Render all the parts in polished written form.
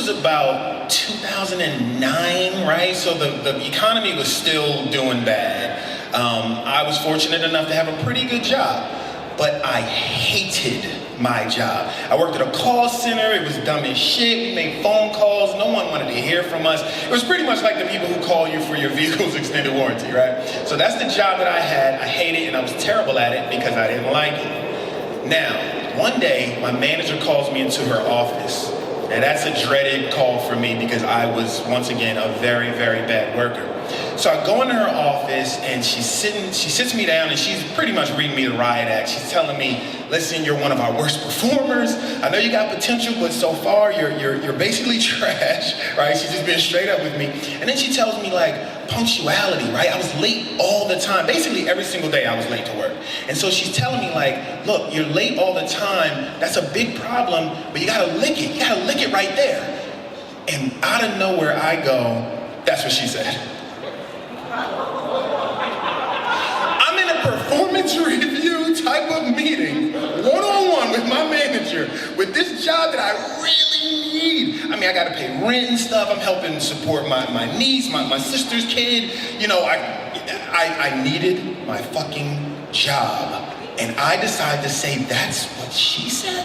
was about 2009, right? So the economy was still doing bad. I was fortunate enough to have a pretty good job, but I hated my job. I worked at a call center. It was dumb as shit. We made phone calls. No one wanted to hear from us. It was pretty much like the people who call you for your vehicle's extended warranty, right? So that's the job that I had. I hated it, and I was terrible at it because I didn't like it. Now, one day, my manager calls me into her office. And that's a dreaded call for me because I was, once again, a very, very bad worker. So I go into her office and she sits me down and she's pretty much reading me the riot act. She's telling me, listen, you're one of our worst performers. I know you got potential, but so far you're basically trash, right? She's just being straight up with me. And then she tells me like punctuality, right? I was late all the time. Basically every single day I was late to work. And so she's telling me like, look, you're late all the time. That's a big problem, but you gotta lick it. You gotta lick it right there. And out of nowhere I go, that's what she said. I'm in a performance review type of meeting, one-on-one with my manager, with this job that I really need. I mean, I gotta pay rent and stuff. I'm helping support my niece, my sister's kid. You know, I needed my fucking job. And I decided to say, that's what she said?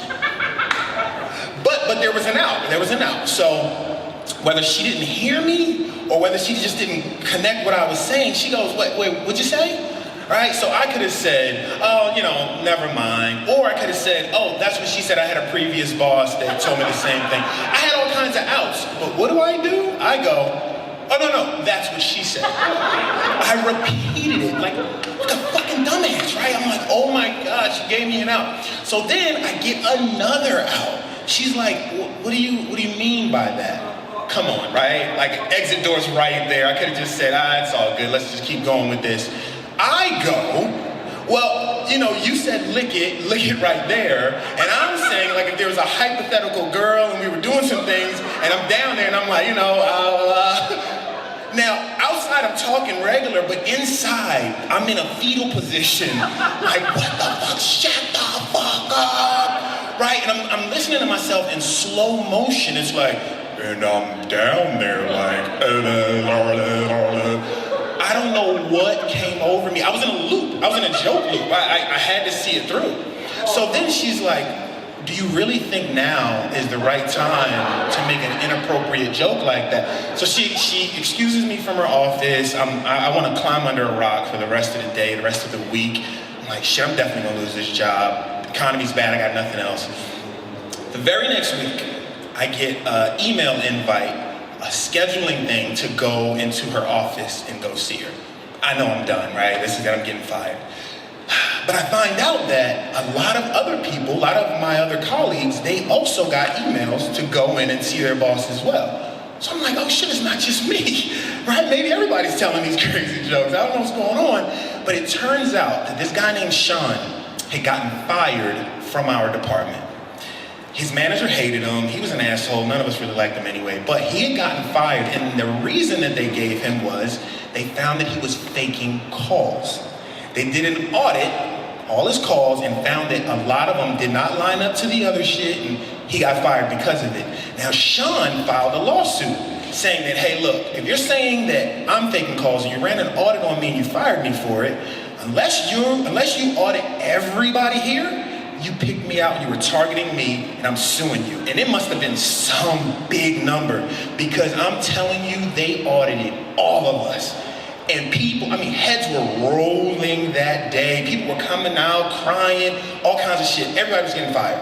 But there was an out. So whether she didn't hear me or whether she just didn't connect what I was saying, she goes, wait, what'd you say? Right? So I could have said, oh, you know, never mind. Or I could have said, oh, that's what she said. I had a previous boss that told me the same thing. I had all kinds of outs. But what do? I go, oh, no, that's what she said. I repeated it like a fucking dumbass, right? I'm like, oh my God, she gave me an out. So then I get another out. She's like, what do you mean by that? Come on, right? Like, exit door's right there. I could have just said, it's all good. Let's just keep going with this. I go, well, you know, you said lick it right there. And I'm saying, like, if there was a hypothetical girl and we were doing some things and I'm down there and I'm like, you know, Now, outside I'm talking regular, but inside I'm in a fetal position. Like, what the fuck? Shut the fuck up. Right? And I'm listening to myself in slow motion. It's like, and I'm down there like, I don't know what came over me. I was in a loop. I was in a joke loop. I had to see it through. So then she's like, do you really think now is the right time to make an inappropriate joke like that? So she excuses me from her office. I want to climb under a rock for the rest of the day, the rest of the week. I'm like, shit, I'm definitely gonna lose this job. The economy's bad, I got nothing else. The very next week, I get an email invite, a scheduling thing to go into her office and go see her. I know I'm done, right? This is that I'm getting fired. But I find out that a lot of other people, a lot of my other colleagues, they also got emails to go in and see their boss as well. So I'm like, oh shit, it's not just me, right? Maybe everybody's telling these crazy jokes. I don't know what's going on. But it turns out that this guy named Sean had gotten fired from our department. His manager hated him. He was an asshole. None of us really liked him anyway. But he had gotten fired, and the reason that they gave him was they found that he was faking calls. They did an audit, all his calls, and found that a lot of them did not line up to the other shit, and he got fired because of it. Now, Sean filed a lawsuit saying that, hey, look, if you're saying that I'm faking calls and you ran an audit on me and you fired me for it, unless you audit everybody here, you picked me out, you were targeting me, and I'm suing you. And it must have been some big number, because I'm telling you, they audited all of us. And people, heads were rolling that day. People were coming out, crying, all kinds of shit. Everybody was getting fired.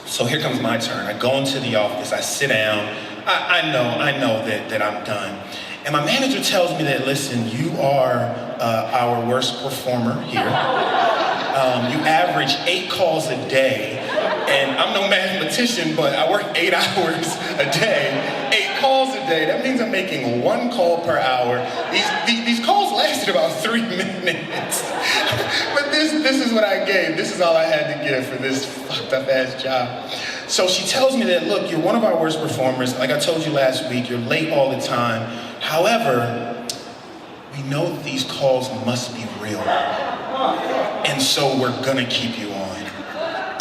So here comes my turn. I go into the office, I sit down. I know that I'm done. And my manager tells me that, listen, you are our worst performer here. You average 8 calls a day, and I'm no mathematician, but I work 8 hours a day, 8 calls a day. That means I'm making 1 call per hour. These calls lasted about 3 minutes. But this is what I gave. This is all I had to give for this fucked up ass job. So she tells me that, look, you're one of our worst performers. Like I told you last week, you're late all the time. However, we know that these calls must be real. And so we're gonna keep you on.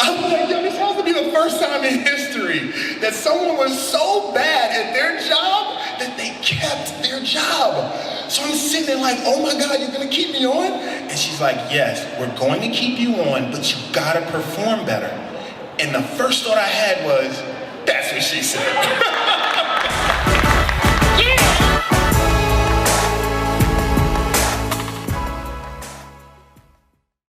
I'm like, yo, this has to be the first time in history that someone was so bad at their job that they kept their job. So I'm sitting there like, oh my God, you're gonna keep me on? And she's like, yes, we're going to keep you on, but you gotta perform better. And the first thought I had was, that's what she said.